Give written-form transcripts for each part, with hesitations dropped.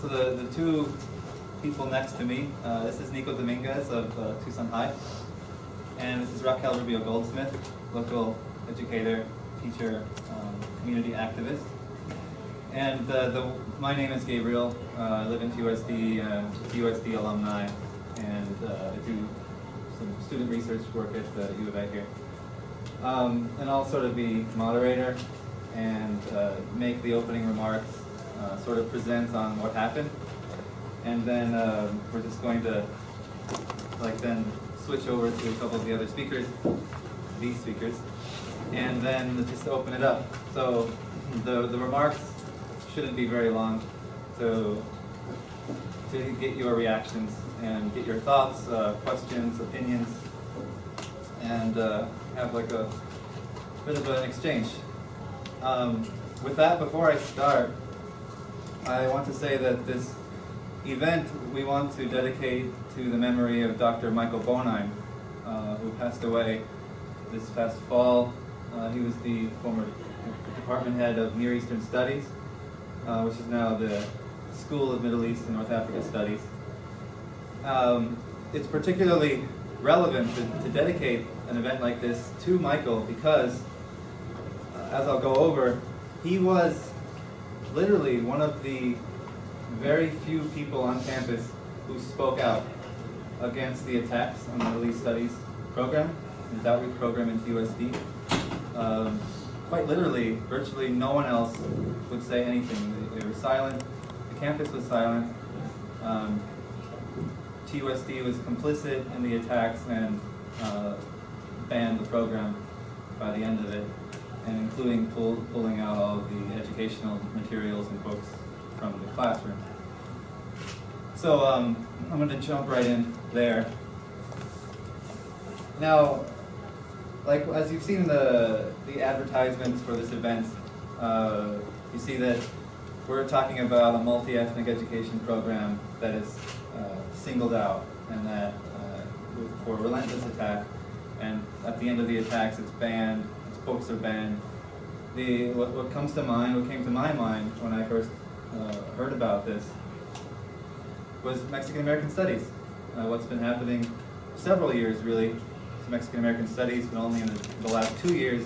So the two people next to me, this is Nico Dominguez of Tucson High, and this is Raquel Rubio Goldsmith, local educator, teacher, community activist. And my name is Gabriel. I live in TUSD, TUSD alumni, and I do some student research work at the U of A here. And I'll sort of be moderator and make the opening remarks, sort of present on what happened, and then we're just going to then switch over to a couple of the other speakers, these speakers, and then just open it up. So the remarks shouldn't be very long, so to get your reactions and get your thoughts, questions, opinions, and have like a bit of an exchange. With that, before I start, I want to say that this event we want to dedicate to the memory of Dr. Michael Bonheim, who passed away this past fall. He was the former department head of Near Eastern Studies, which is now the School of Middle East and North Africa Studies. It's particularly relevant to dedicate an event like this to Michael because, as I'll go over, he was literally one of the very few people on campus who spoke out against the attacks on the Middle East Studies program, the outreach program in TUSD. Quite literally, virtually no one else would say anything. They were silent. The campus was silent. TUSD was complicit in the attacks and banned the program by the end of it, and including pulling out all of the educational materials and books from the classroom. So I'm going to jump right in there. Now, like as you've seen the advertisements for this event, you see that we're talking about a multi-ethnic education program that is singled out and that for relentless attack, and at the end of the attacks it's banned, its books are banned. What came to my mind when I first heard about this was Mexican-American studies. What's been happening several years really to Mexican-American studies, but only in the last 2 years,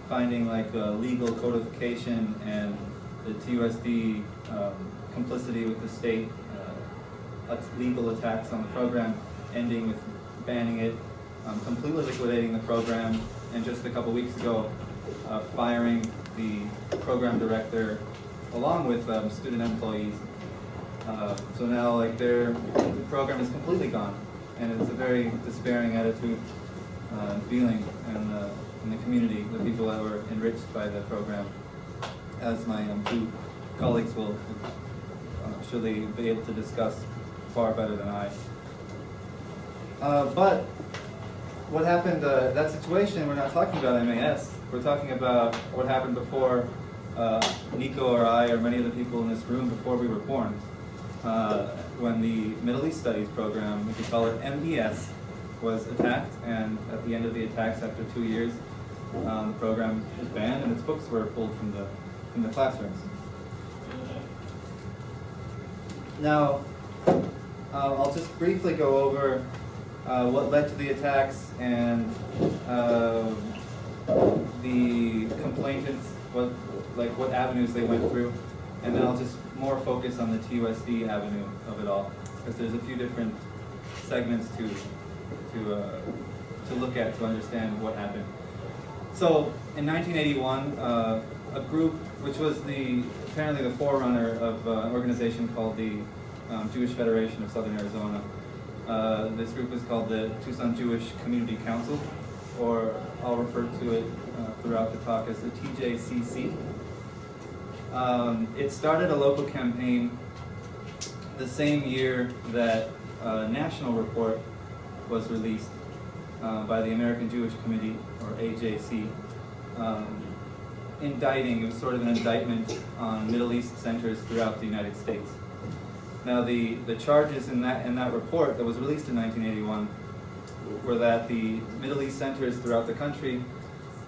finding like legal codification and the TUSD complicity with the state, legal attacks on the program, ending with banning it, completely liquidating the program, and just a couple weeks ago, firing the program director along with student employees. So now the program is completely gone, and it's a very despairing attitude and feeling in the community, the people that were enriched by the program, as my two colleagues will surely be able to discuss far better than I. But what happened, that situation, we're not talking about MAS, we're talking about what happened before Nico or I or many of the people in this room before we were born. When the Middle East Studies program, we could call it MES, was attacked, and at the end of the attacks after 2 years, the program was banned and its books were pulled from the classrooms. Now, I'll just briefly go over what led to the attacks and the complainants, what avenues they went through, and then I'll just more focus on the TUSD avenue of it all, because there's a few different segments to look at to understand what happened. So in 1981, a group which was apparently the forerunner of an organization called the Jewish Federation of Southern Arizona. This group is called the Tucson Jewish Community Council, or I'll refer to it throughout the talk as the TJCC. It started a local campaign the same year that a national report was released by the American Jewish Committee, or AJC, indicting, it was sort of an indictment on Middle East centers throughout the United States. Now the charges in that report that was released in 1981 were that the Middle East centers throughout the country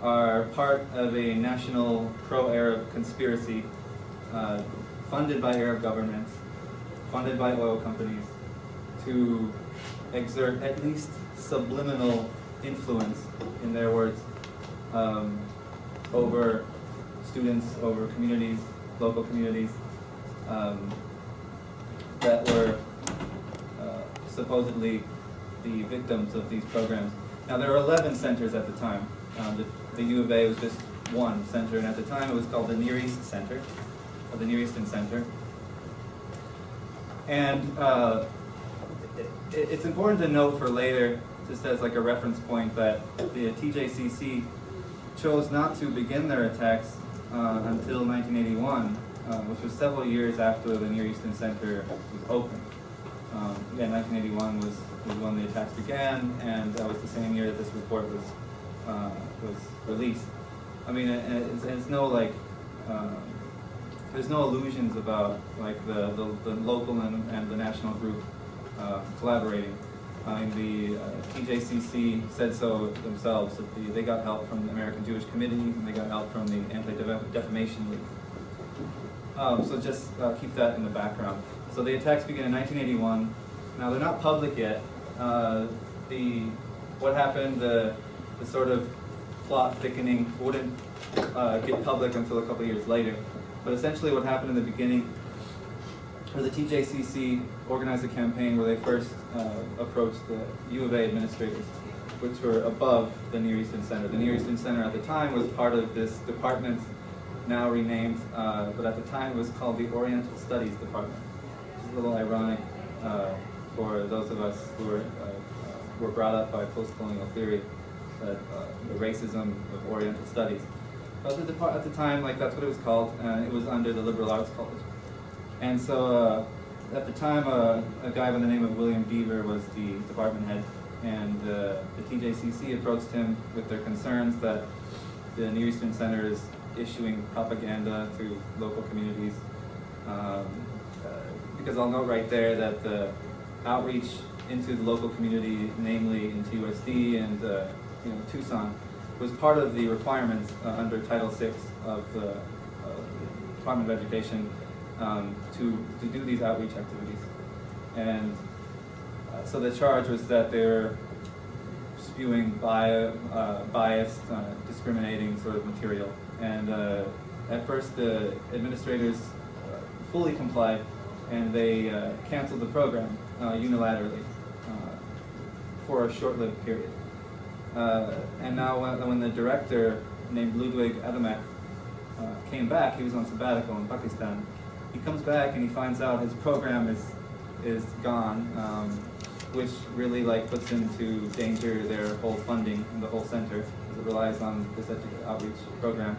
are part of a national pro-Arab conspiracy funded by Arab governments funded by oil companies to exert at least subliminal influence, in their words, over students, over communities, local communities, that were supposedly the victims of these programs. Now, there were 11 centers at the time. The U of A was just one center, and at the time it was called the Near East Center, or the Near Eastern Center. And it's important to note for later, just as like a reference point, that the TJCC chose not to begin their attacks until 1981, which was several years after the Near Eastern Center was opened. Again, 1981 was when the attacks began, and that was the same year that this report was released. I mean, it's no like, there's no illusions about like the local and the national group collaborating. I mean, the TJCC said so themselves, that they got help from the American Jewish Committee, and they got help from the Anti-Defamation League. So just keep that in the background. So the attacks began in 1981. Now they're not public yet. What happened, the sort of plot thickening wouldn't get public until a couple of years later. But essentially what happened in the beginning was the TJCC organized a campaign where they first approached the U of A administrators, which were above the Near Eastern Center. The Near Eastern Center at the time was part of this department, now renamed, but at the time it was called the Oriental Studies Department. It's a little ironic for those of us who were brought up by post-colonial theory, that the racism of Oriental Studies. But at the time, like that's what it was called, and it was under the Liberal Arts College. And so at the time, a guy by the name of William Beaver was the department head, and the TJCC approached him with their concerns that the Near Eastern Center is issuing propaganda to local communities. Because I'll note right there that the outreach into the local community, namely in TUSD and Tucson, was part of the requirements under Title VI of the Department of Education to do these outreach activities. And so the charge was that they're spewing biased, discriminating sort of material. And at first the administrators fully complied, and they canceled the program unilaterally for a short-lived period. And now when the director, named Ludwig Adamek, came back, he was on sabbatical in Pakistan. He comes back and he finds out his program is gone, which really like puts into danger their whole funding in the whole center, as it relies on this outreach program.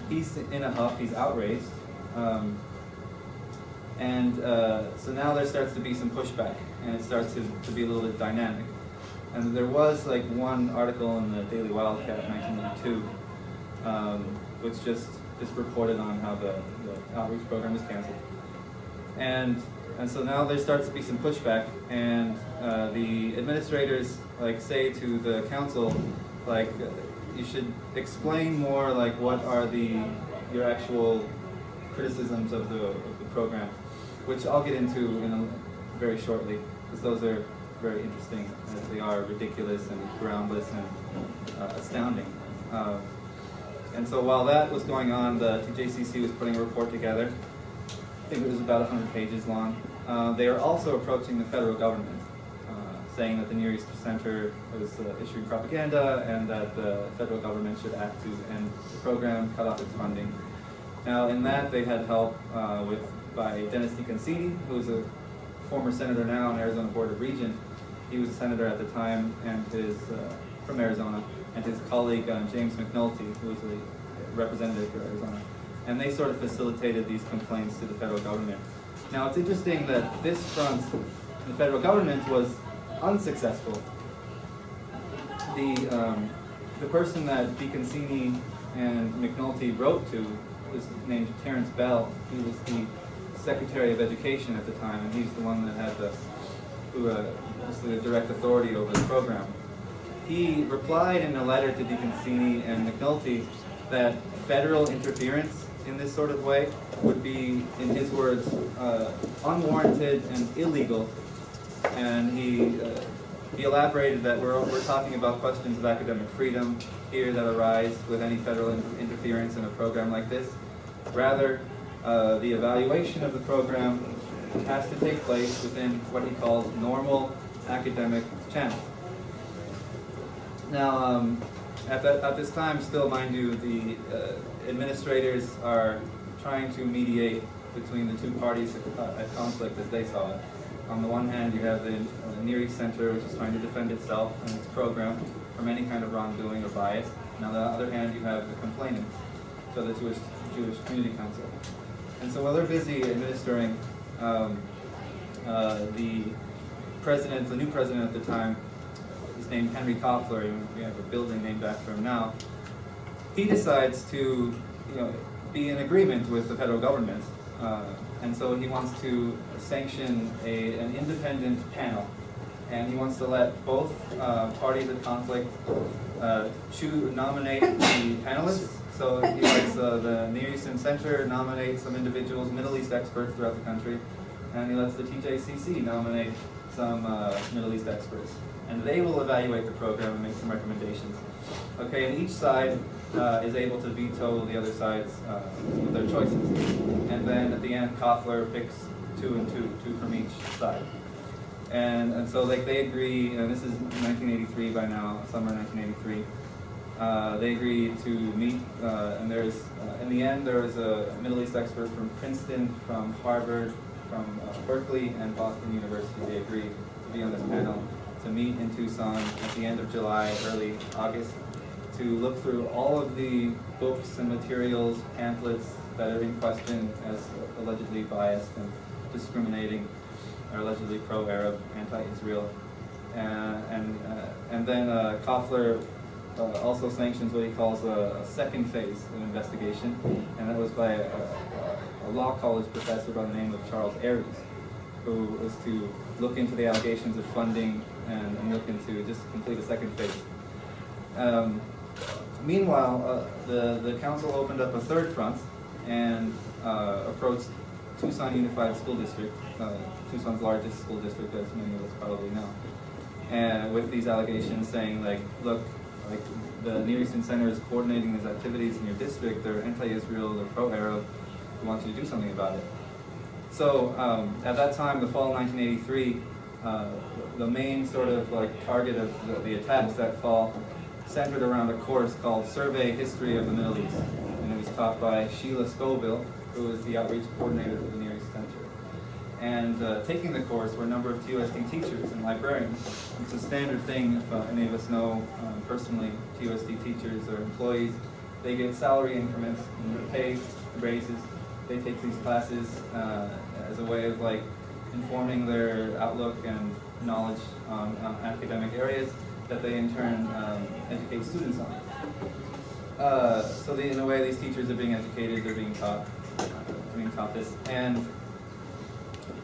He's in a huff, he's outraged. So now there starts to be some pushback, and it starts to be a little bit dynamic. And there was like one article in the Daily Wildcat in 1992, which just reported on how the outreach program was canceled. And so now there starts to be some pushback, and the administrators like say to the council, like, you should explain more like what are your actual criticisms of the program, which I'll get into very shortly, because those are very interesting, as they are ridiculous and groundless and astounding. And so while that was going on, the TJCC was putting a report together. I think it was about 100 pages long. They are also approaching the federal government, saying that the Near Eastern Center was issuing propaganda, and that the federal government should act to end the program, cut off its funding. Now, in that, they had help by Dennis DeConcini, who is a former senator now in Arizona Board of Regents. He was a senator at the time, and from Arizona, and his colleague James McNulty, who was a representative for Arizona. And they sort of facilitated these complaints to the federal government. Now, it's interesting that this front, the federal government, was unsuccessful. The person that DeConcini and McNulty wrote to was named Terrence Bell. He was the Secretary of Education at the time, and he's the one that had the direct authority over the program. He replied in a letter to DeConcini and McNulty that federal interference in this sort of way would be, in his words, unwarranted and illegal. And he elaborated that we're talking about questions of academic freedom here that arise with any federal interference in a program like this. Rather, the evaluation of the program has to take place within what he calls normal academic channels. Now, at this time, still, mind you, the administrators are trying to mediate between the two parties at conflict as they saw it. On the one hand, you have the Near East Center, which is trying to defend itself and its program from any kind of wrongdoing or bias. And on the other hand, you have the complainants, so the Jewish Community Council. And so while they're busy administering, the new president at the time, is named Henry Koffler, and we have a building named after him now. He decides to, be in agreement with the federal government, and so he wants to sanction an independent panel, and he wants to let both parties at conflict nominate the panelists. So he lets the Near Eastern Center nominate some individuals, Middle East experts throughout the country, and he lets the TJCC nominate some Middle East experts. And they will evaluate the program and make some recommendations. Okay, and each side is able to veto the other side's with their choices. And then at the end, Koffler picks two and two from each side. And so they agree, and this is 1983 by now, summer 1983. They agree to meet, and there's, in the end, there was a Middle East expert from Princeton, from Harvard, from Berkeley, and Boston University. They agreed to be on this panel to meet in Tucson at the end of July, early August, to look through all of the books and materials, pamphlets that are in question as allegedly biased and discriminating, or allegedly pro-Arab, anti-Israel. And then Koffler also sanctions what he calls a second phase of investigation, and that was by a law college professor by the name of Charles Aries, who was to look into the allegations of funding and look into just complete a second phase. Meanwhile, the council opened up a third front and approached Tucson Unified School District, Tucson's largest school district, as many of us probably know, and with these allegations saying, look, the Near Eastern Center is coordinating these activities in your district. They're anti-Israel, they're pro-Arab. We want you to do something about it. So at that time, the fall of 1983, the main sort of target of the attacks that fall centered around a course called Survey History of the Middle East. And it was taught by Sheila Scoville, who is the outreach coordinator for the Near East Center. And taking the course were a number of TUSD teachers and librarians. It's a standard thing, if any of us know personally TUSD teachers or employees, they get salary increments and pay raises. They take these classes as a way of informing their outlook and knowledge on academic areas that they in turn educate students on. So in a way, these teachers are being educated, they're being taught this. And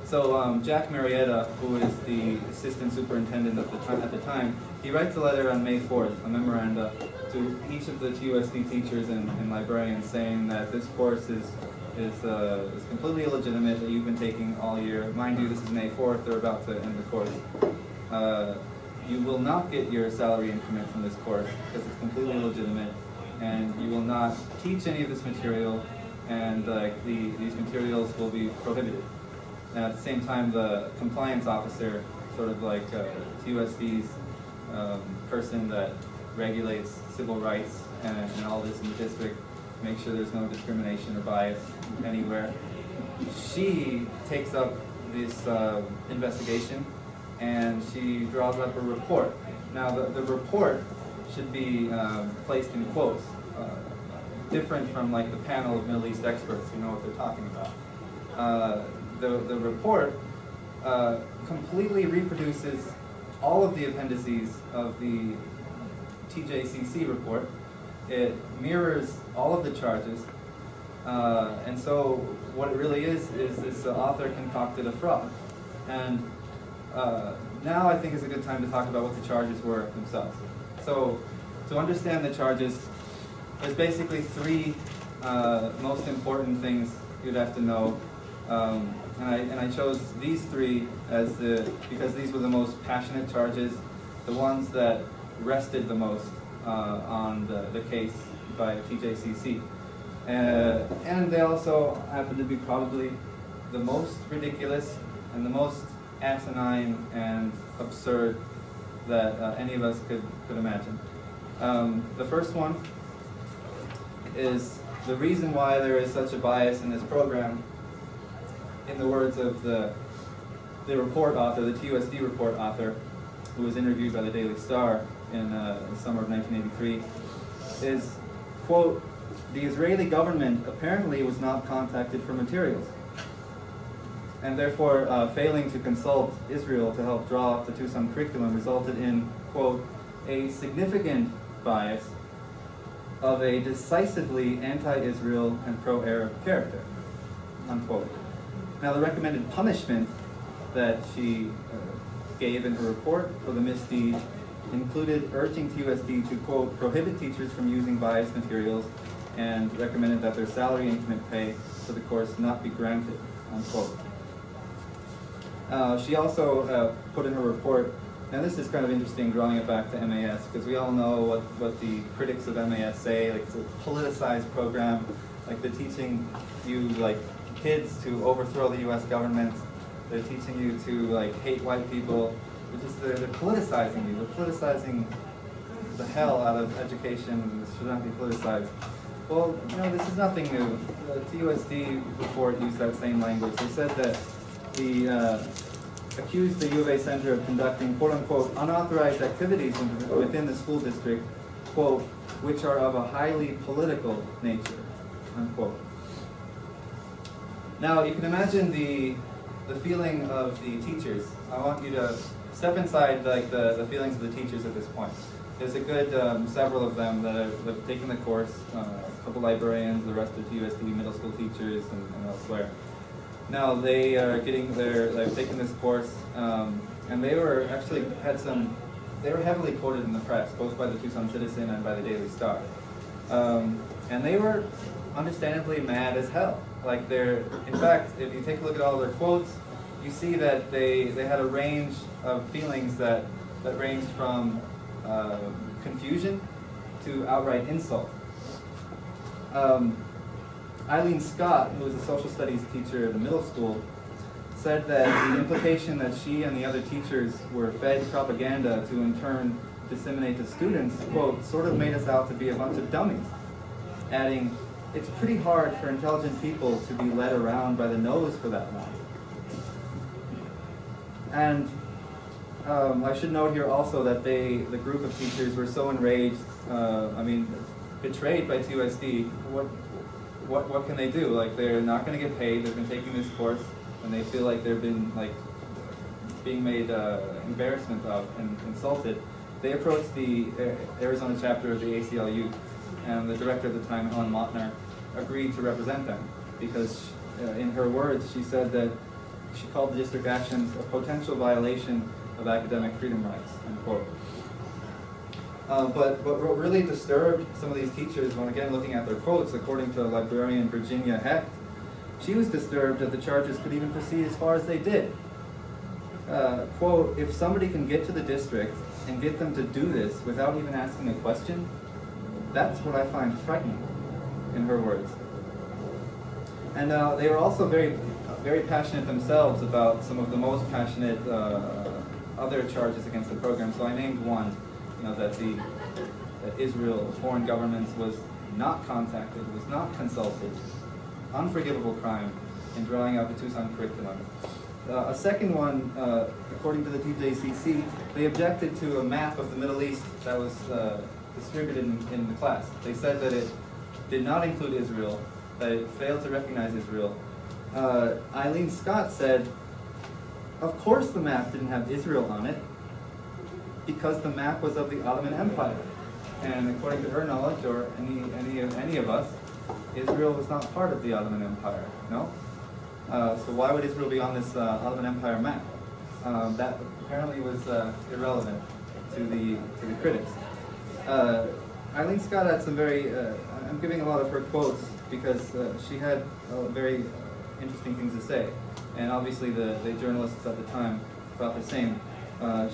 so Jack Marietta, who is the assistant superintendent at the time, he writes a letter on May 4th, a memoranda, to each of the TUSD teachers and librarians saying that this course is completely illegitimate, that you've been taking all year. Mind you, this is May 4th, they're about to end the course. You will not get your salary increment from this course because it's completely illegitimate, and you will not teach any of this material, and these materials will be prohibited. And at the same time, the compliance officer, sort of TUSD's person that regulates civil rights and all this in the district, make sure there's no discrimination or bias anywhere. She takes up this investigation and she draws up a report. Now the report should be placed in quotes, different from the panel of Middle East experts who know what they're talking about. The report completely reproduces all of the appendices of the TJCC report. It mirrors all of the charges, and so what it really is this author concocted a fraud. And now I think is a good time to talk about what the charges were themselves. So to understand the charges, there's basically three most important things you'd have to know. And I chose these three because these were the most passionate charges, the ones that rested the most on the case by TJCC. And they also happen to be probably the most ridiculous and the most asinine and absurd that any of us could imagine. The first one is the reason why there is such a bias in this program, in the words of the report author, the TUSD report author, who was interviewed by the Daily Star in the summer of 1983, is, quote, "The Israeli government apparently was not contacted for materials, and therefore failing to consult Israel to help draw up the Tucson curriculum resulted in, quote, a significant bias of a decisively anti-Israel and pro-Arab character," unquote. Now, the recommended punishment that she gave in her report for the misdeed included urging TUSD to, quote, prohibit teachers from using biased materials, and recommended that their salary increment pay for the course not be granted, unquote. She also put in her report, and this is kind of interesting drawing it back to MAS, because we all know what the critics of MAS say, like it's a politicized program, like they're teaching you like kids to overthrow the US government, they're teaching you to like hate white people, they're politicizing you, they're politicizing the hell out of education. This should not be politicized. Well, you know, this is nothing new. The TUSD report used that same language. They said that the accused the U of A Center of conducting quote-unquote unauthorized activities within the school district, quote, which are of a highly political nature, unquote. Now, you can imagine the feeling of the teachers. I want you to step inside like the feelings of the teachers at this point. There's a good several of them that have taken the course, a couple librarians, the rest are TUSD middle school teachers and elsewhere. Now they are they've taken this course, and they were they were heavily quoted in the press, both by the Tucson Citizen and by the Daily Star. And they were understandably mad as hell. Like in fact, if you take a look at all their quotes, you see that they had a range of feelings that ranged from confusion to outright insult. Eileen Scott, who was a social studies teacher at the middle school, said that the implication that she and the other teachers were fed propaganda to in turn disseminate to students, quote, sort of made us out to be a bunch of dummies, adding, it's pretty hard for intelligent people to be led around by the nose for that long. And I should note here also that the group of teachers were so enraged, betrayed by TUSD. What can they do? Like, they're not going to get paid. They've been taking this course, and they feel like they've been being made embarrassment of and insulted. They approached the Arizona chapter of the ACLU, and the director at the time, Helen Mottner, agreed to represent them because, in her words, she said that she called the district actions a potential violation of academic freedom rights, unquote. But what really disturbed some of these teachers, when again looking at their quotes, according to librarian Virginia Hecht, she was disturbed that the charges could even proceed as far as they did. Quote, if somebody can get to the district and get them to do this without even asking a question, that's what I find frightening, in her words. And they were also very, very passionate themselves about some of the most passionate other charges against the program. So I named one. That Israel, foreign governments, was not contacted, was not consulted. Unforgivable crime in drawing out the Tucson curriculum. A second one, according to the TJCC, they objected to a map of the Middle East that was distributed in the class. They said that it did not include Israel, that it failed to recognize Israel. Eileen Scott said, of course the map didn't have Israel on it, because the map was of the Ottoman Empire. And according to her knowledge, or any of us, Israel was not part of the Ottoman Empire, no? So why would Israel be on this Ottoman Empire map? That apparently was irrelevant to the critics. Eileen Scott had some very, I'm giving a lot of her quotes because she had very interesting things to say. And obviously the journalists at the time thought the same.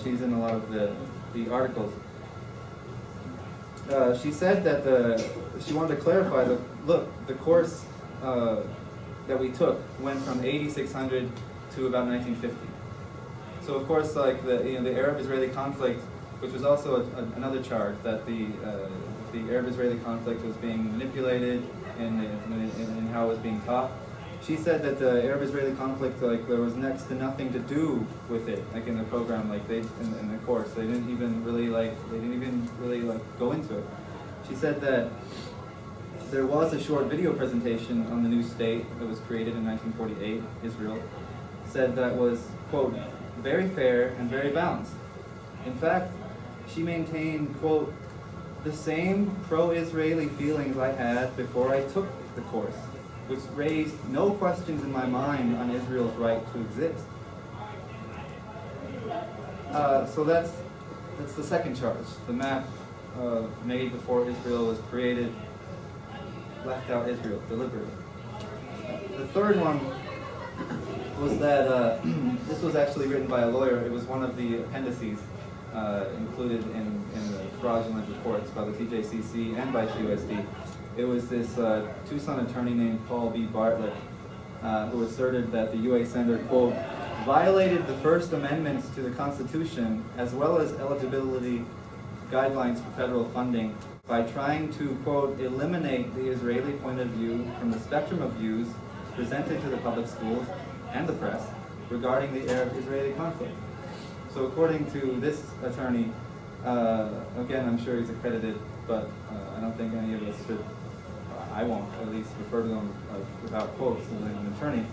She's in a lot of the articles. She said that she wanted to clarify that, look, the course that we took went from 8600 to about 1950. So of course, like the Arab-Israeli conflict, which was also another charge that the Arab-Israeli conflict was being manipulated in how it was being taught. She said that the Arab-Israeli conflict, like, there was next to nothing to do with it, like in the program, like in the course, they didn't even really go into it. She said that there was a short video presentation on the new state that was created in 1948, Israel, said that was, quote, very fair and very balanced. In fact, she maintained, quote, the same pro-Israeli feelings I had before I took the course, which raised no questions in my mind on Israel's right to exist. So that's the second charge. The map made before Israel was created left out Israel deliberately. The third one was that this was actually written by a lawyer. It was one of the appendices included in the fraudulent reports by the TJCC and by TUSD. It was this Tucson attorney named Paul B. Bartlett who asserted that the UA Center, quote, violated the First Amendments to the Constitution as well as eligibility guidelines for federal funding by trying to, quote, eliminate the Israeli point of view from the spectrum of views presented to the public schools and the press regarding the Arab-Israeli conflict. So according to this attorney, again, I'm sure he's accredited, but I don't think any of us should, I won't at least refer to him without quotes as an attorney.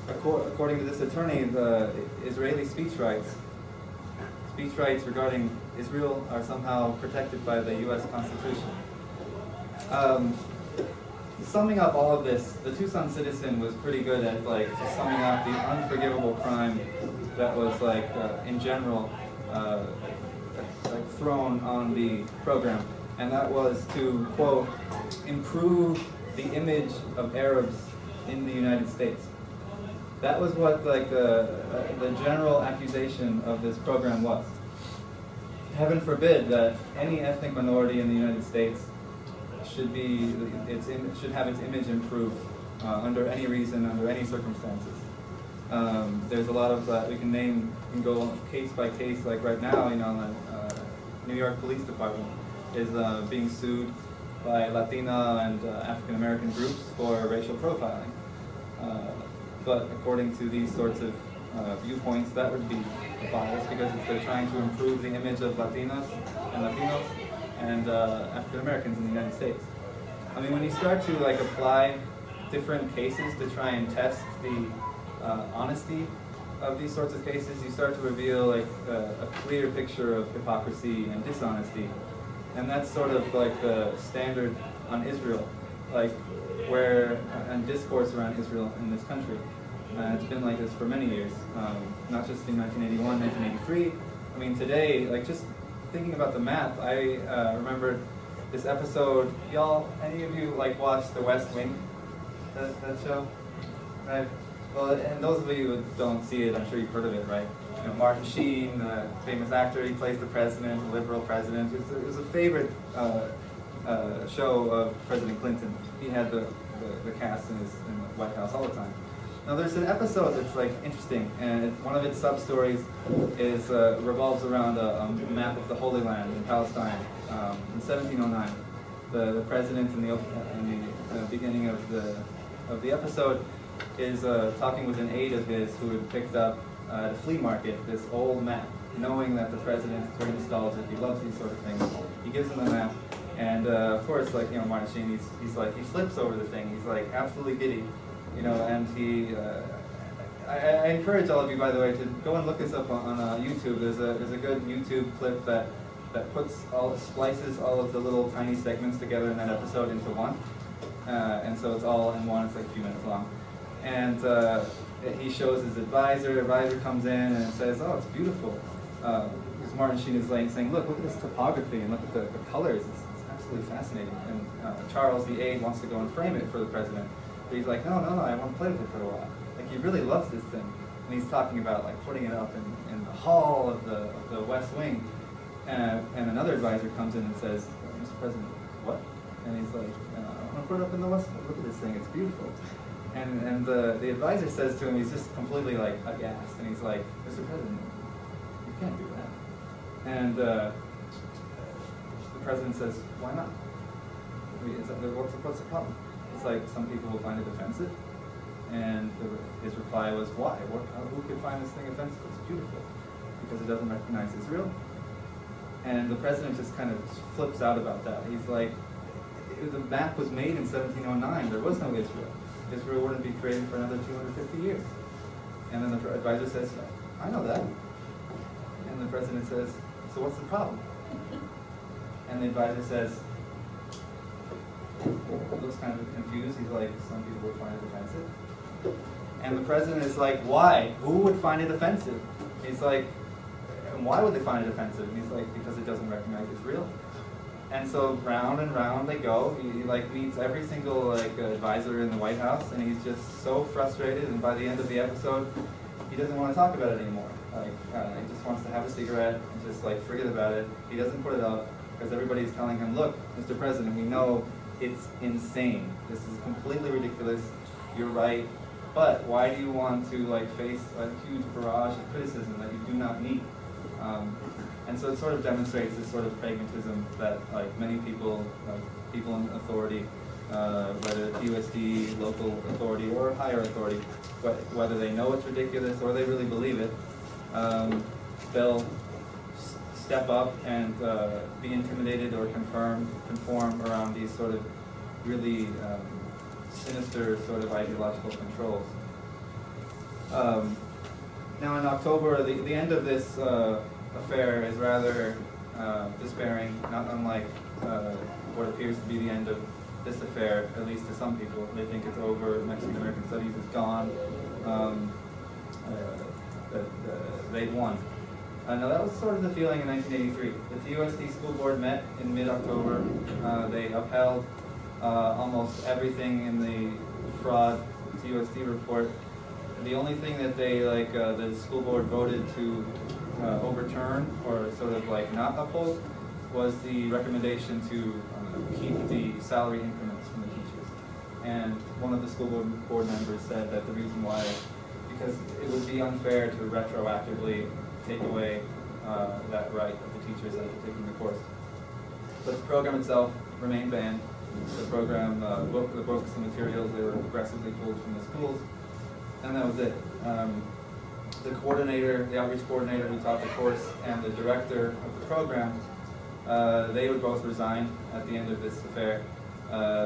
According to this attorney, the Israeli speech rights regarding Israel are somehow protected by the U.S. Constitution. Summing up all of this, the Tucson Citizen was pretty good at just summing up the unforgivable crime that was in general thrown on the program, and that was to, quote, improve the image of Arabs in the United States. That was what the general accusation of this program was. Heaven forbid that any ethnic minority in the United States should have its image improved under any reason, under any circumstances. There's a lot of we can go case by case. Like right now, the New York Police Department is being sued by Latina and African American groups for racial profiling. But according to these sorts of viewpoints, that would be a bias because they're trying to improve the image of Latinos and African Americans in the United States. I mean, when you start to apply different cases to try and test the honesty of these sorts of cases, you start to reveal a clear picture of hypocrisy and dishonesty, and that's sort of the standard on Israel, and discourse around Israel in this country. It's been like this for many years, not just in 1981, 1983. I mean, today, just thinking about the map, I remembered this episode. Y'all, any of you watch The West Wing? That show? Right? Well, and those of you who don't see it, I'm sure you've heard of it, right? Martin Sheen, the famous actor, he plays the president, the liberal president. It was a favorite show of President Clinton. He had the cast in the White House all the time. Now there's an episode that's interesting, and one of its sub-stories is revolves around a map of the Holy Land in Palestine in 1709. The president in the beginning of the episode is talking with an aide of his who had picked up at a flea market this old map, knowing that the president is very nostalgic, he loves these sort of things. He gives him the map, and of course, Martin Sheen, he flips over the thing. He's absolutely giddy. And I encourage all of you, by the way, to go and look this up on YouTube. There's a good YouTube clip that splices all of the little tiny segments together in that episode into one, and so it's all in one. It's a few minutes long, and he shows his advisor. Advisor comes in and says, "Oh, it's beautiful." Because Martin Sheen is saying, "Look at this topography and look at the colors. It's absolutely absolutely fascinating. And Charles VIII wants to go and frame it for the president. But he's like, no, I want to play with it for a while. Like, he really loves this thing. And he's talking about like putting it up in the hall of the West Wing. And another advisor comes in and says, Mr. President, what? And he's like, I want to put it up in the West Wing. Look at this thing, it's beautiful. And the advisor says to him, he's just completely like aghast. And he's like, Mr. President, you can't do that. And the president says, why not? What's the problem? It's like, some people will find it offensive. And his reply was, why? Who could find this thing offensive? It's beautiful. Because it doesn't recognize Israel. And the president just kind of flips out about that. He's like, the map was made in 1709. There was no Israel. Israel wouldn't be created for another 250 years. And then the advisor says, I know that. And the president says, so what's the problem? And the advisor says, looks kind of confused. He's like, some people would find it offensive. And the president is like, why? Who would find it offensive? He's like, and why would they find it offensive? And he's like, because it doesn't recognize Israel. And so round and round they go. He like meets every single like advisor in the White House, and he's just so frustrated. And by the end of the episode, he doesn't want to talk about it anymore. Like he just wants to have a cigarette and just like forget about it. He doesn't put it up because everybody's telling him, look, Mr. President, we know it's insane. This is completely ridiculous. You're right. But why do you want to like face a huge barrage of criticism that you do not need? And so it sort of demonstrates this sort of pragmatism that like many people, like people in authority, whether TUSD, local authority, or higher authority, whether they know it's ridiculous or they really believe it, they'll step up and be intimidated or conform around these sort of really sinister sort of ideological controls. Now in October, the end of this affair is rather despairing, not unlike what appears to be the end of this affair, at least to some people. They think it's over, Mexican-American studies is gone, they've won. Now that was sort of the feeling in 1983. The TUSD school board met in mid-October. They upheld almost everything in the fraud TUSD report. The only thing that they, the school board voted to overturn or sort of like not uphold was the recommendation to keep the salary increments from the teachers. And one of the school board members said that the reason why, because it would be unfair to retroactively take away that right of the teachers after taking the course. But the program itself remained banned. The program, the books and materials, they were aggressively pulled from the schools, and that was it. The coordinator, the outreach coordinator who taught the course, and the director of the program, they would both resign at the end of this affair.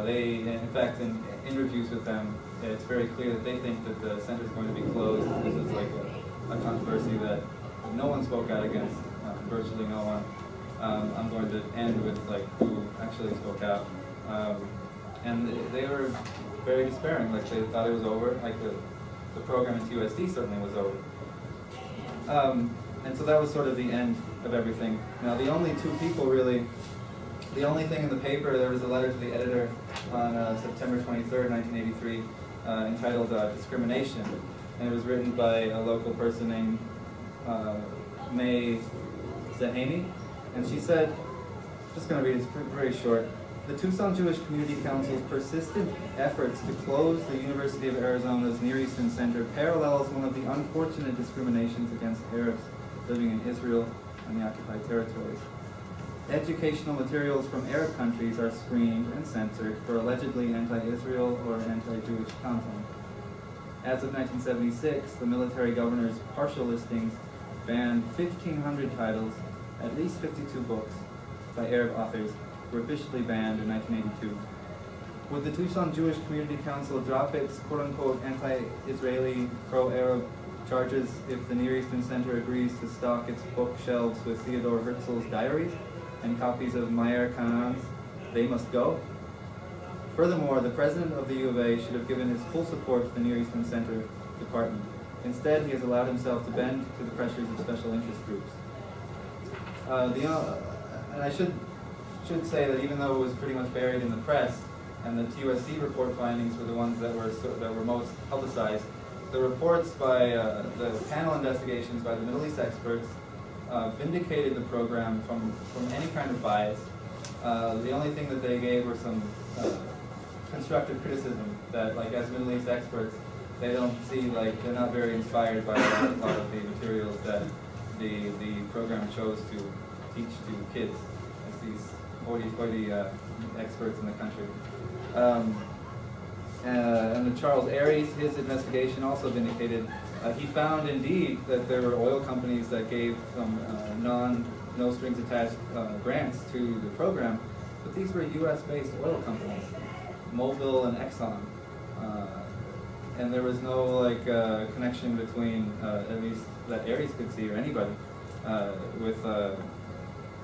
They, in fact, in interviews with them, it's very clear that they think that the center is going to be closed. This is like a controversy that no one spoke out against, virtually no one. I'm going to end with like who actually spoke out. And they were very despairing, like they thought it was over, like the program in TUSD certainly was over. And so that was sort of the end of everything. Now the only two people really, the only thing in the paper, there was a letter to the editor on September 23rd, 1983, entitled Discrimination. And it was written by a local person named May Zahani. And she said, just going to read it, it's very short. The Tucson Jewish Community Council's persistent efforts to close the University of Arizona's Near Eastern Center parallels one of the unfortunate discriminations against Arabs living in Israel and the occupied territories. Educational materials from Arab countries are screened and censored for allegedly anti-Israel or anti-Jewish content. As of 1976, the military governor's partial listings banned 1,500 titles, at least 52 books by Arab authors were officially banned in 1982. Would the Tucson Jewish Community Council drop its quote-unquote anti-Israeli, pro-Arab charges if the Near Eastern Center agrees to stock its bookshelves with Theodore Herzl's diaries and copies of Meir Kanaan's They Must Go? Furthermore, the president of the U of A should have given his full support to the Near Eastern Center department. Instead, he has allowed himself to bend to the pressures of special interest groups. And I should should say that even though it was pretty much buried in the press, and the TUSD report findings were the ones that were most publicized, the reports by the panel investigations by the Middle East experts vindicated the program from any kind of bias. The only thing that they gave were some constructive criticism that, like, as Middle East experts, they don't see, like, they're not very inspired by a lot of the materials that the program chose to teach to kids, as these hoity-toity experts in the country. And the Charles Aries, his investigation also vindicated, he found indeed that there were oil companies that gave some no strings attached grants to the program, but these were US-based oil companies, Mobil and Exxon. And there was no like connection between, at least that Aries could see, or anybody, with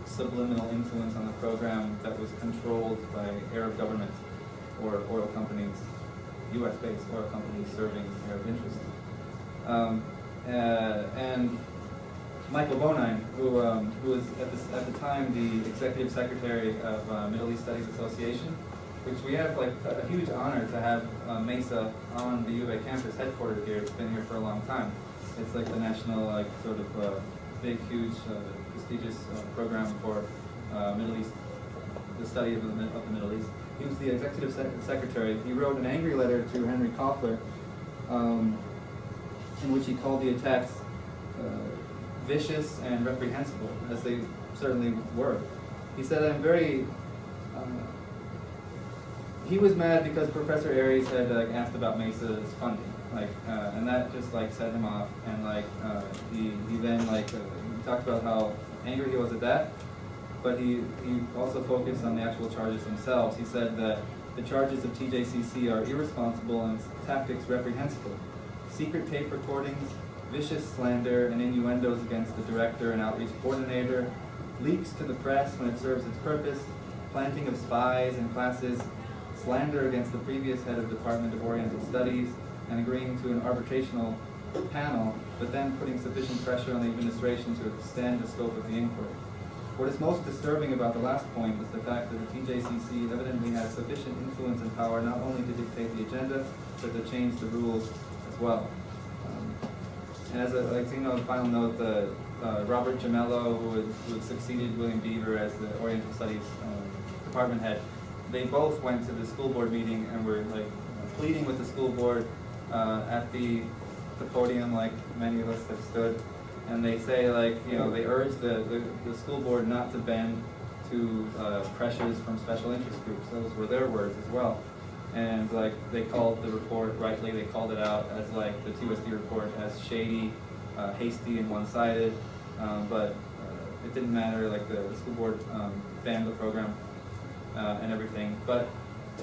subliminal influence on the program that was controlled by Arab governments or oil companies, US-based oil companies serving Arab interests. And Michael Bonine, who was at the time the executive secretary of Middle East Studies Association, which we have like a huge honor to have MESA on the U of A campus headquartered here. It's been here for a long time. It's like the national, like, sort of big, huge, prestigious program for Middle East, the study of the Middle East. He was the executive secretary. He wrote an angry letter to Henry Koffler, in which he called the attacks vicious and reprehensible, as they certainly were. He said, "I'm very." He was mad because Professor Aries had asked about MESA's funding, and that just set him off. And he then he talked about how angry he was at that, but he also focused on the actual charges themselves. He said that the charges of TJCC are irresponsible and tactics reprehensible. Secret tape recordings, vicious slander and innuendos against the director and outreach coordinator, leaks to the press when it serves its purpose, planting of spies in classes, slander against the previous head of Department of Oriental Studies, and agreeing to an arbitrational panel, but then putting sufficient pressure on the administration to extend the scope of the inquiry. What is most disturbing about the last point is the fact that the TJCC evidently has sufficient influence and power not only to dictate the agenda, but to change the rules as well." And as a final note, Robert Gemello, who had succeeded William Beaver as the Oriental Studies department head, they both went to the school board meeting and were pleading with the school board at the podium, like many of us have stood, and they say they urged the school board not to bend to pressures from special interest groups. Those were their words as well. And they called the report, rightly, they called it out as the TUSD report as shady, hasty, and one-sided. But it didn't matter. The school board banned the program and everything. But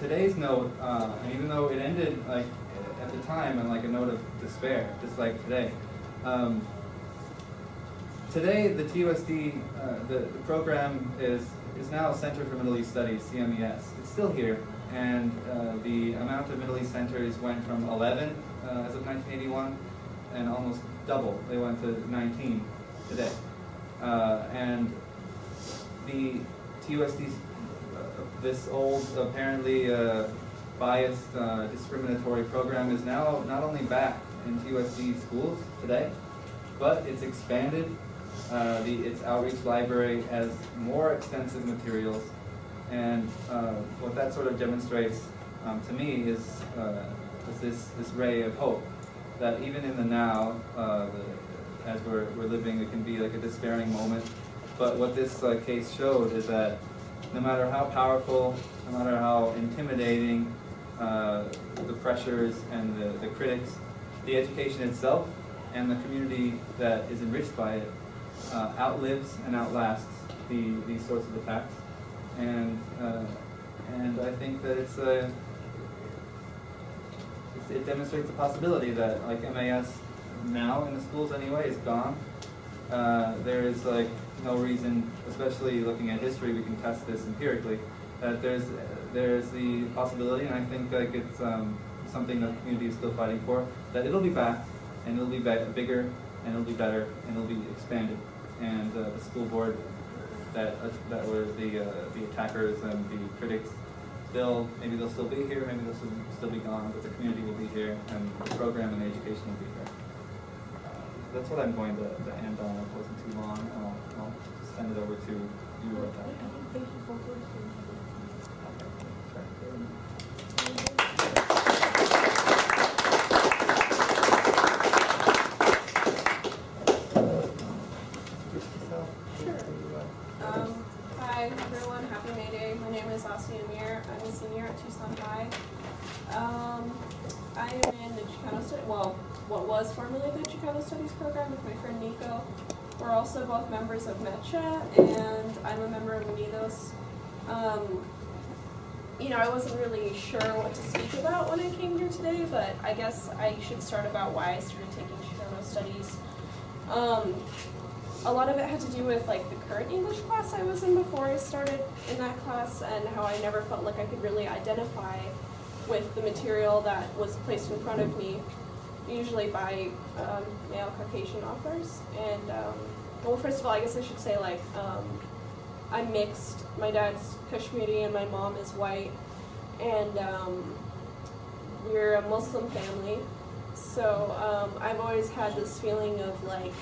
today's note, and even though it ended at the time on a note of despair, just like today. Today, the TUSD, the program is now Center for Middle East Studies, CMES. It's still here. And the amount of Middle East centers went from 11 as of 1981, and almost double. They went to 19 today. And the TUSD, this old, apparently biased, discriminatory program is now not only back in TUSD schools today, but it's expanded. Its outreach library has more extensive materials. And what that sort of demonstrates to me is this ray of hope that even in the now, as we're living, it can be a despairing moment. But what this case showed is that no matter how powerful, no matter how intimidating the pressures and the critics, the education itself and the community that is enriched by it outlives and outlasts these sorts of attacks. And I think that it demonstrates the possibility that MAS now in the schools anyway is gone. There is no reason, especially looking at history, we can test this empirically, that there's the possibility, and I think it's something that the community is still fighting for, that it'll be back, and it'll be bigger, and it'll be better, and it'll be expanded. And the school board that were the attackers and the critics, maybe they'll still be here, maybe they'll still be gone, but the community will be here, and the program and the education will be here. That's what I'm going to end on. It wasn't too long. I'll send it over to you at that point. Hi everyone, happy May Day. My name is Asi Amir. I'm a senior at Tucson High. I am in the Chicano Studies, well, what was formerly the Chicano Studies program with my friend Nico. We're also both members of MECHA, and I'm a member of Unidos. I wasn't really sure what to speak about when I came here today, but I guess I should start about why I started taking Chicano Studies. A lot of it had to do with like the current English class I was in before I started in that class, and how I never felt like I could really identify with the material that was placed in front of me, usually by male Caucasian authors. And well, first of all, I guess I should say I'm mixed. My dad's Kashmiri and my mom is white, and we're a Muslim family. So I've always had this feeling of like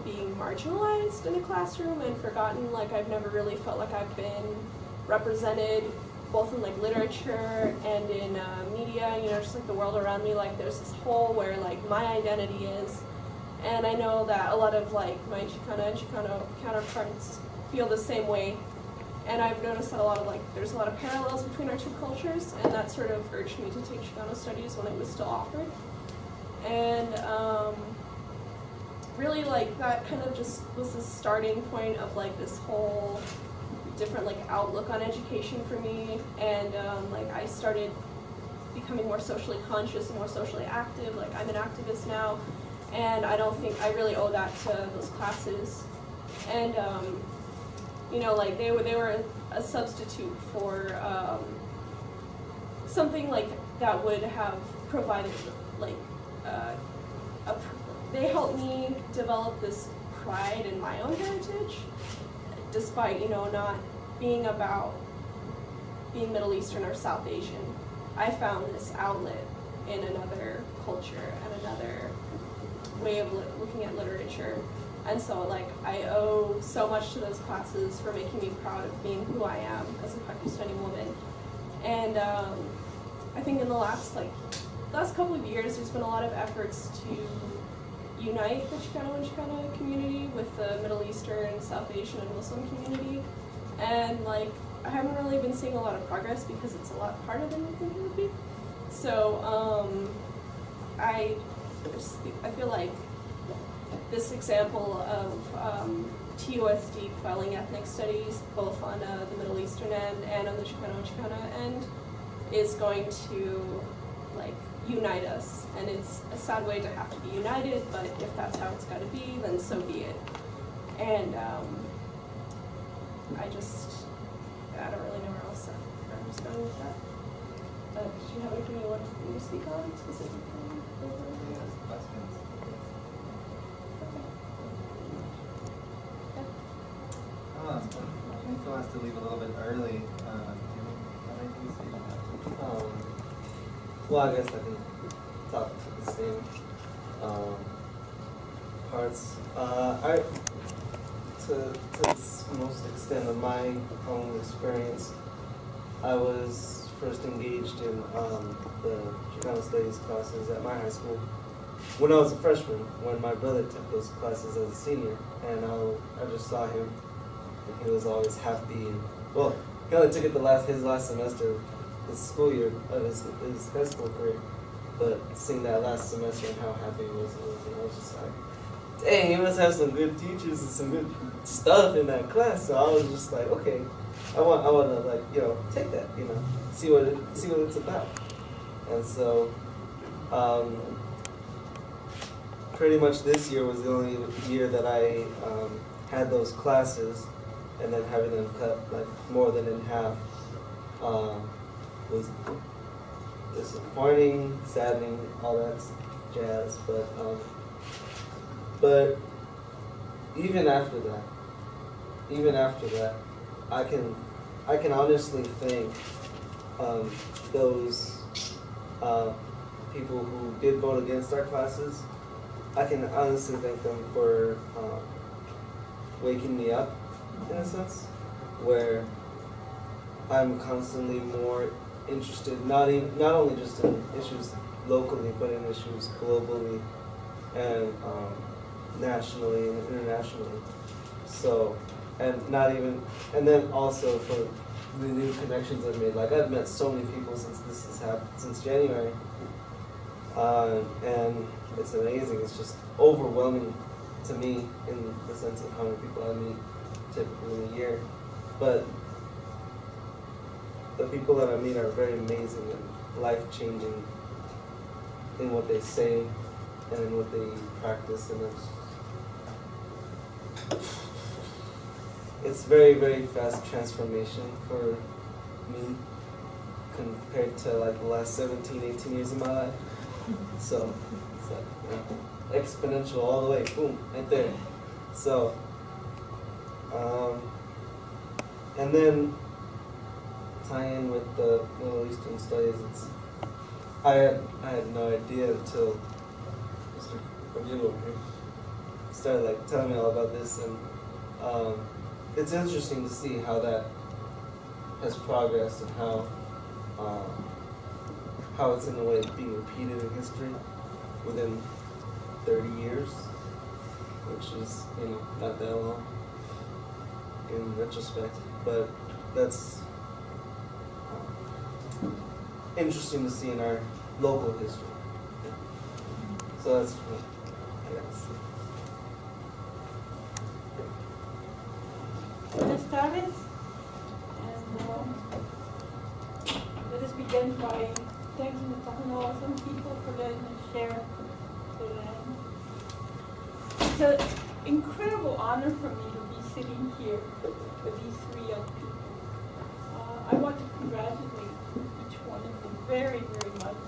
being marginalized in a classroom and forgotten. Like I've never really felt like I've been represented both in like literature and in media, just like the world around me. Like there's this hole where like my identity is, and I know that a lot of like my Chicana and Chicano counterparts feel the same way. And I've noticed that there's a lot of parallels between our two cultures, and that sort of urged me to take Chicano Studies when it was still offered. And really like that kind of just was the starting point of like this whole different like outlook on education for me. And I started becoming more socially conscious and more socially active. Like I'm an activist now, and I don't think I really owe that to those classes. And like they were a substitute for something like that would have provided like they helped me develop this pride in my own heritage, despite not being about being Middle Eastern or South Asian. I found this outlet in another culture and another way of looking at literature. And so I owe so much to those classes for making me proud of being who I am as a Pakistani woman. And I think in the last couple of years, there's been a lot of efforts to unite the Chicano and Chicana community with the Middle Eastern, South Asian, and Muslim community. And I haven't really been seeing a lot of progress because it's a lot harder than you think it would be. So I feel like this example of TUSD quelling ethnic studies, both on the Middle Eastern end and on the Chicano end, is going to unite us. And it's a sad way to have to be united, but if that's how it's got to be, then so be it. And I don't really know where else I'm just going with that. Do you have anything you want me to speak on specifically? Questions? I think Phil has to leave a little bit early. Do you have anything to say about that? Well, I guess I can talk to the same parts. To the most extent of my own experience, I was first engaged in the Chicano Studies classes at my high school when I was a freshman, when my brother took those classes as a senior, and I just saw him, and he was always happy. And, well, he only took it his last semester, his school year of his high school career, but seeing that last semester and how happy he was and everything, I was just like, dang, he must have some good teachers and some good stuff in that class. So I was just like, okay, I want to take that, see what it's about. And so pretty much this year was the only year that I had those classes, and then having them cut more than in half was disappointing, saddening, all that jazz. But even after that, even after that, I can honestly thank those people who did vote against our classes. I can honestly thank them for waking me up, in a sense, where I'm constantly more interested, not only just in issues locally, but in issues globally and nationally and internationally. So, and then also for the new connections I've made. Like, I've met so many people since this has happened, since January, and it's amazing. It's just overwhelming to me in the sense of how many people I meet typically in a year. But the people that I meet are very amazing and life-changing in what they say and in what they practice, and it's very, very fast transformation for me compared to like the last 17, 18 years of my life. So it's like, you know, exponential all the way, boom, right there. So, and then tie in with the Middle Eastern studies. I had no idea until Mr. Cordial over here started like telling me all about this, and it's interesting to see how that has progressed and how it's in a way being repeated in history within 30 years, which is, you know, not that long in retrospect, but that's interesting to see in our local history. So that's what I got to see. Buenas tardes, and let us begin by thanking the awesome people for letting us share today. It's an incredible honor for me to be sitting here with these three young people. I want to congratulate each one of them very, very much.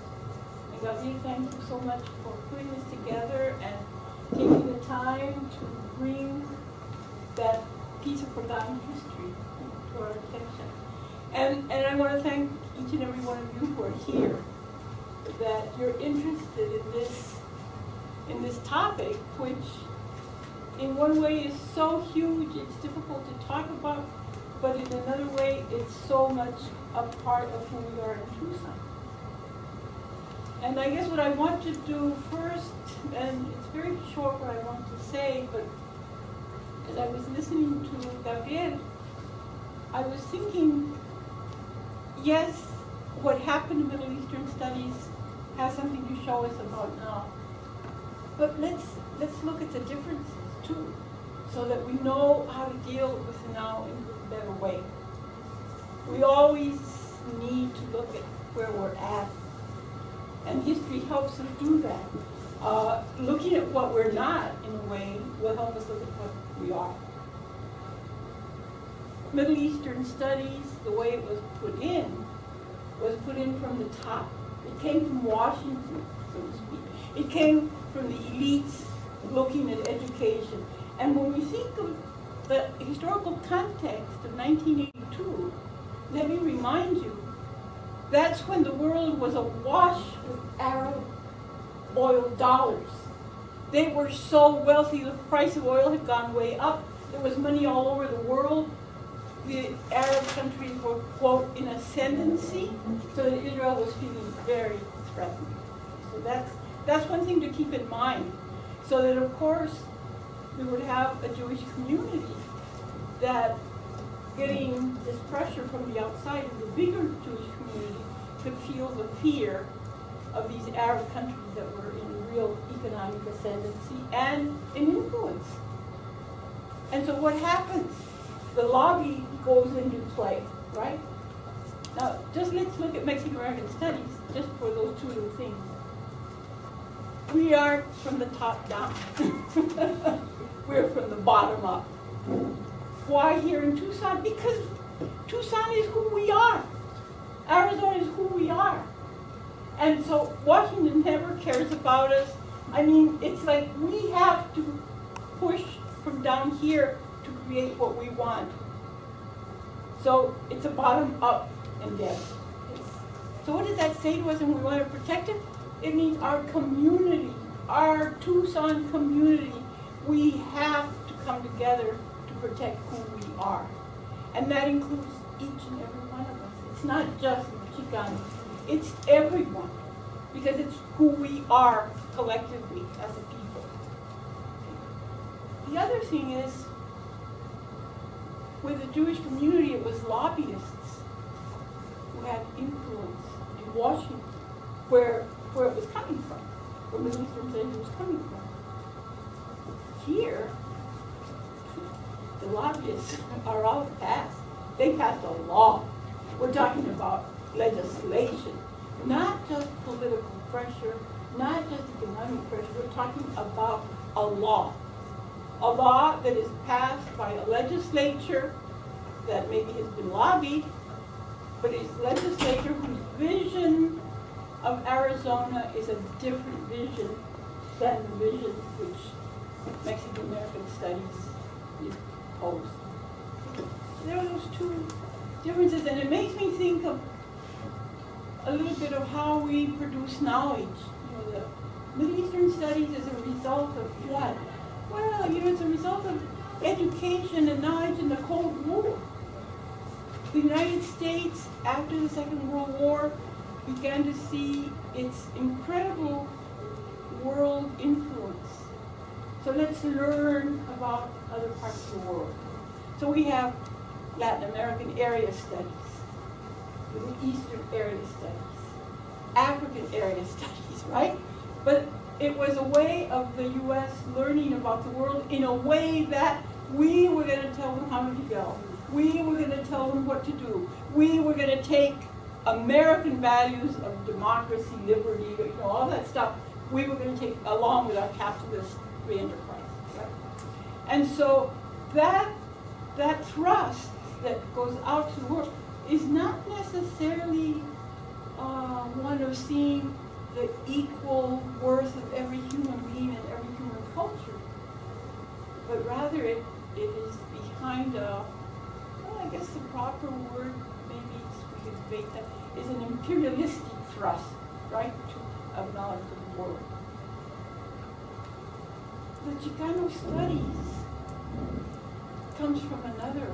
And Gabriel, thank you so much for putting this together and taking the time to bring that piece of forgotten history to our attention. And I want to thank each and every one of you who are here, that you're interested in this topic, which in one way is so huge, it's difficult to talk about, but in another way, it's so much a part of who we are in Tucson. And I guess what I want to do first, and it's very short what I want to say, but as I was listening to Gabriel, I was thinking, yes, what happened in Middle Eastern studies has something to show us about now. But let's look at the differences too, so that we know how to deal with now in a better way. We always need to look at where we're at, and history helps us do that. Looking at what we're not, in a way, will help us look at what we are. Middle Eastern studies, the way it was put in from the top. It came from Washington, so to speak. It came from the elites looking at education. And when we think of the historical context of 1982, let me remind you, that's when the world was awash with Arab oil dollars. They were so wealthy, the price of oil had gone way up. There was money all over the world. The Arab countries were, quote, in ascendancy, so that Israel was feeling very threatened. So that's one thing to keep in mind. So that, of course, we would have a Jewish community that, getting this pressure from the outside of the bigger Jewish community, could feel the fear of these Arab countries that were in real economic ascendancy and in influence. And so what happens? The lobby goes into play, right? Now, just let's look at Mexican-American studies, just for those two little things. We aren't from the top down. We're from the bottom up. Why here in Tucson? Because Tucson is who we are. Arizona is who we are. And so Washington never cares about us. I mean, it's like we have to push from down here to create what we want. So it's a bottom-up endeavor. So what does that say to us when we want to protect it? It means our community, our Tucson community, we have to come together to protect who we are. And that includes each and every one of us. It's not just Chicanos, it's everyone, because it's who we are collectively as a people. The other thing is, with the Jewish community, it was lobbyists who had influence in Washington, where it was coming from, where Middle Eastern studies was coming from. Here, the lobbyists are all past. They passed a law. We're talking about legislation, not just political pressure, not just economic pressure. We're talking about a law that is passed by a legislature that maybe has been lobbied, but it's legislature whose vision of Arizona is a different vision than the vision which Mexican American Studies is posed. There are those two differences, and it makes me think of a little bit of how we produce knowledge. You know, the Middle Eastern Studies is a result of what? Well, you know, it's a result of education and knowledge in the Cold War. The United States, after the Second World War, began to see its incredible world influence. So let's learn about other parts of the world. So we have Latin American area studies, Middle Eastern area studies, African area studies, right? But it was a way of the U.S. learning about the world in a way that we were going to tell them how to go. We were going to tell them what to do. We were going to take American values of democracy, liberty, you know, all that stuff. We were going to take along with our capitalist free enterprise, right? And so that thrust that goes out to the world is not necessarily one of seeing the equal worth of every human being and every human culture, but rather it is behind I guess the proper word, maybe we could debate that, is an imperialistic thrust, right, of knowledge of the world. The Chicano studies comes from another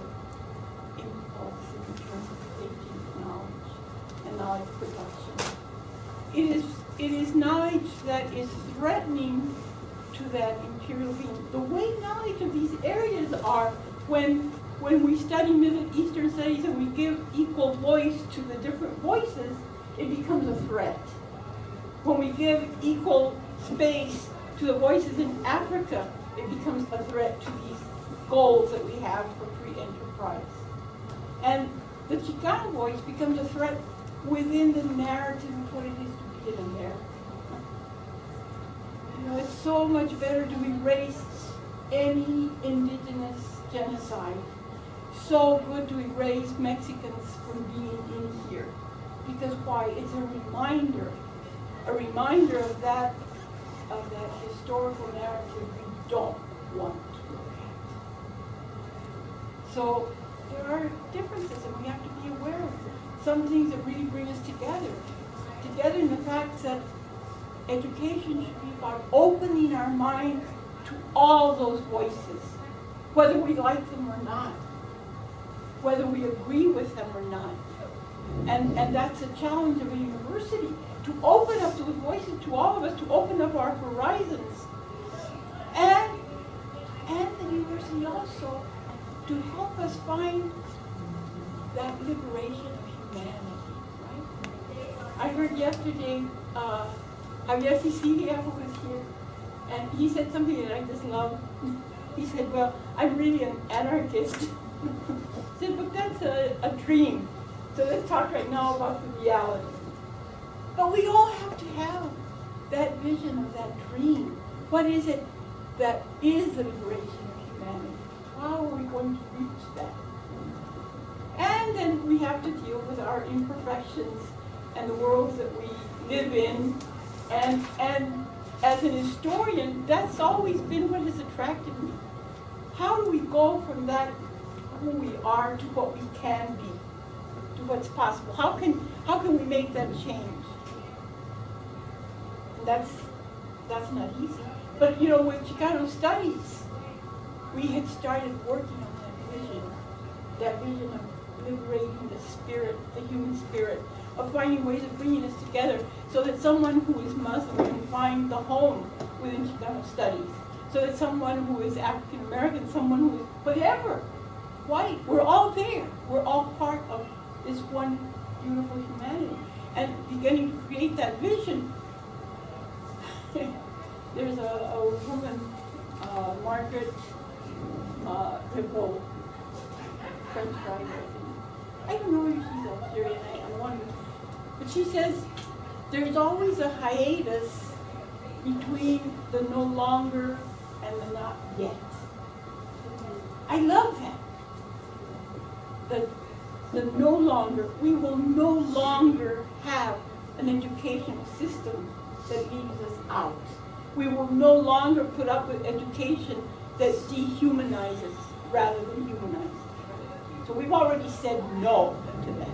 impulse in terms of taking knowledge and knowledge production. It is knowledge that is threatening to that imperial being. The way knowledge of these areas are, when we study Middle Eastern studies and we give equal voice to the different voices, it becomes a threat. When we give equal space to the voices in Africa, it becomes a threat to these goals that we have for free enterprise. And the Chicano voice becomes a threat within the narrative of what it is to be an American. You know, it's so much better to erase any indigenous genocide. So good to erase Mexicans from being in here. Because why? It's a reminder of that historical narrative we don't want to look at. So there are differences, and we have to be aware of them. Some things that really bring us together in the fact that education should be about opening our minds to all those voices, whether we like them or not, whether we agree with them or not. And that's a challenge of a university, to open up those voices to all of us, to open up our horizons. And the university also to help us find that liberation of humanity, right? I heard yesterday, Javier Sicilia was here, and he said something that I just love. He said, well, I'm really an anarchist. I said, but that's a dream. So let's talk right now about the reality. But we all have to have that vision of that dream. What is it that is the liberation of humanity? How are we going to reach that? And then we have to deal with our imperfections and the worlds that we live in. And as an historian, that's always been what has attracted me. how do we go from that, who we are, to what we can be, to what's possible? How can we make that change? And that's not easy. But with Chicano Studies, we had started working on that vision of liberating the spirit, the human spirit, of finding ways of bringing us together so that someone who is Muslim can find the home within Chicano Studies, so that someone who is African American, someone who is whatever, white, we're all there. We're all part of this one beautiful humanity. And beginning to create that vision, there's a woman, Margaret Ripple, French writer, I don't know if she's Algerian, I'm wondering. But she says there's always a hiatus between the no longer and the not yet. I love that. The no longer, we will no longer have an educational system that leaves us out. We will no longer put up with education that dehumanizes rather than humanizes. So we've already said no to that.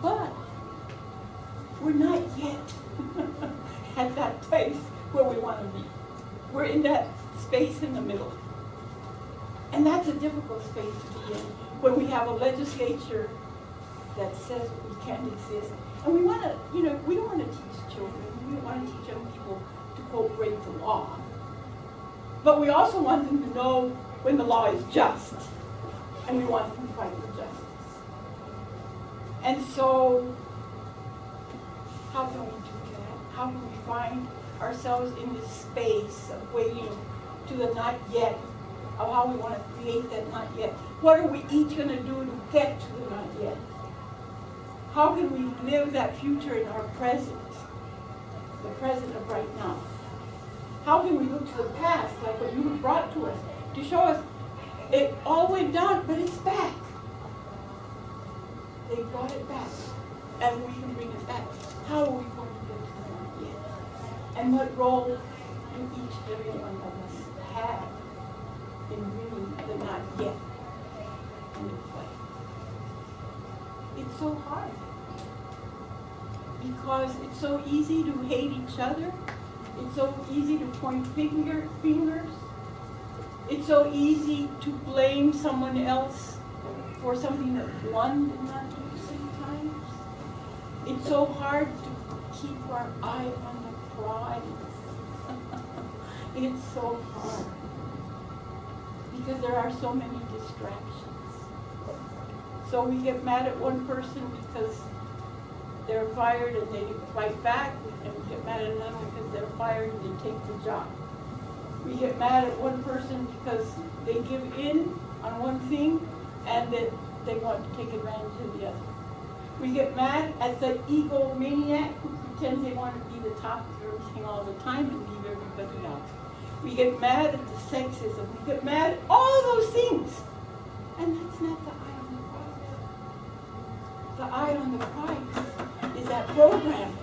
But we're not yet at that place where we want to be. We're in that space in the middle. And that's a difficult space to be in when we have a legislature that says we can't exist. And we want to, we don't want to teach children. We don't want to teach young people to, quote, break the law. But we also want them to know when the law is just. And we want them to fight for justice. And so, how can we do that? How can we find ourselves in this space of waiting to the not yet, of how we want to create that not yet? What are we each going to do to get to the not yet? How can we live that future in our present, the present of right now? How can we look to the past, like what you brought to us, to show us it all went down, but it's back. They brought it back, and we can bring it back. How are we going to get to the not yet? And what role do each and every one of us have in bringing the not yet into play? It's so hard because it's so easy to hate each other. It's so easy to point fingers. It's so easy to blame someone else for something that one did not do sometimes. It's so hard to keep our eye on the prize. It's so hard because there are so many distractions. So we get mad at one person because they're fired and they fight back, and we get mad at another because they're fired and they take the job. We get mad at one person because they give in on one thing and that they want to take advantage of the other. We get mad at the egomaniac who pretends they want to be the top of everything all the time and leave everybody out. We get mad at the sexism. We get mad at all those things. And that's not the eye on the prize. The eye on the prize is that program.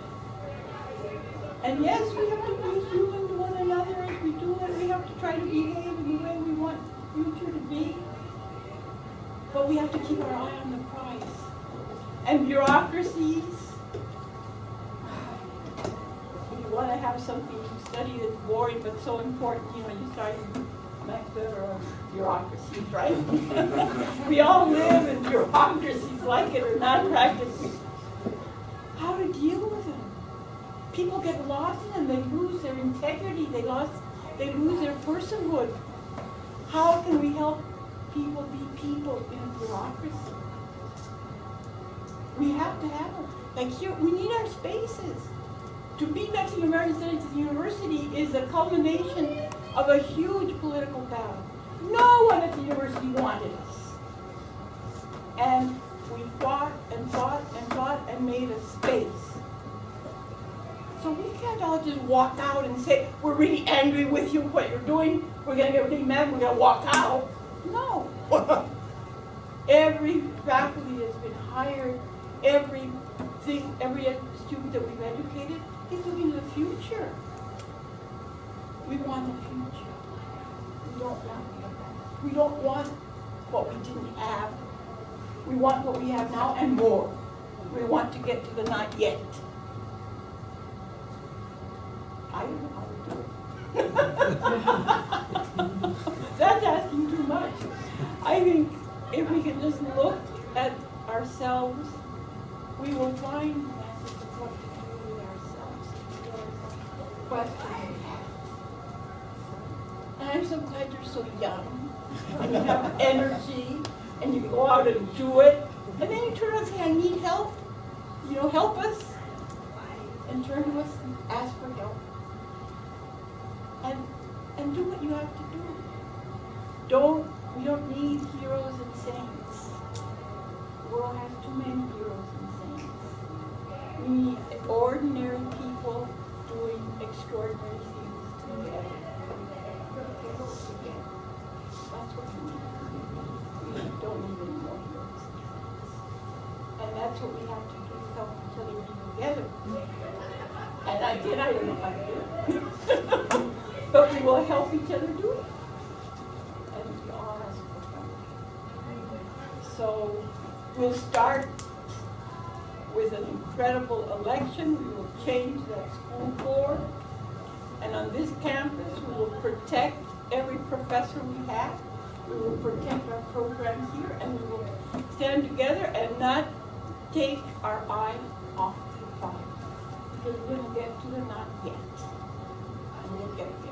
And yes, we have to be human to one another as we do it. We have to try to behave in the way we want the future to be. But we have to keep our eye on the prize. And bureaucracies, you want to have something to study that's boring but so important, you study method or bureaucracies, right? We all live in bureaucracies, like it or not, practically. How to deal with them? People get lost in them, they lose their integrity, they lose their personhood. How can we help people be people in a bureaucracy? We have to have them. Like here, we need our spaces. To be Mexican American Studies at the university is a culmination of a huge political battle. No one at the university wanted us. And we fought and fought and fought and made a space. So we can't all just walk out and say, we're really angry with you, what you're doing, we're going to get really mad, we're going to walk out. No. Every faculty that's been hired, every student that we've educated is looking to the future. We want the future. We don't want the We don't want what we didn't have. We want what we have now and more. We want to get to the not yet. I don't know how to do it. That's asking too much. I think if we can just look at ourselves, we will find answers of what to do with ourselves. Questions. And I'm so glad you're so young, and you have energy, and you can go out and do it. And then you turn around and say, I need help. You know, help us. And turn to us and ask for help. And do what you have to do. We don't need heroes and saints. The world has too many heroes and saints. We need ordinary people doing extraordinary things together. That's what we need. We don't need any more heroes. And that's what we have to do, help each other be together. And I don't know how to do it. But we will help each other do it. And we all ask for help. So we'll start with an incredible election. We will change that school board. And on this campus, we will protect every professor we have. We will protect our program here, and we will stand together and not take our eye off the prize. Because we're going to get to the not yet. And we'll get there.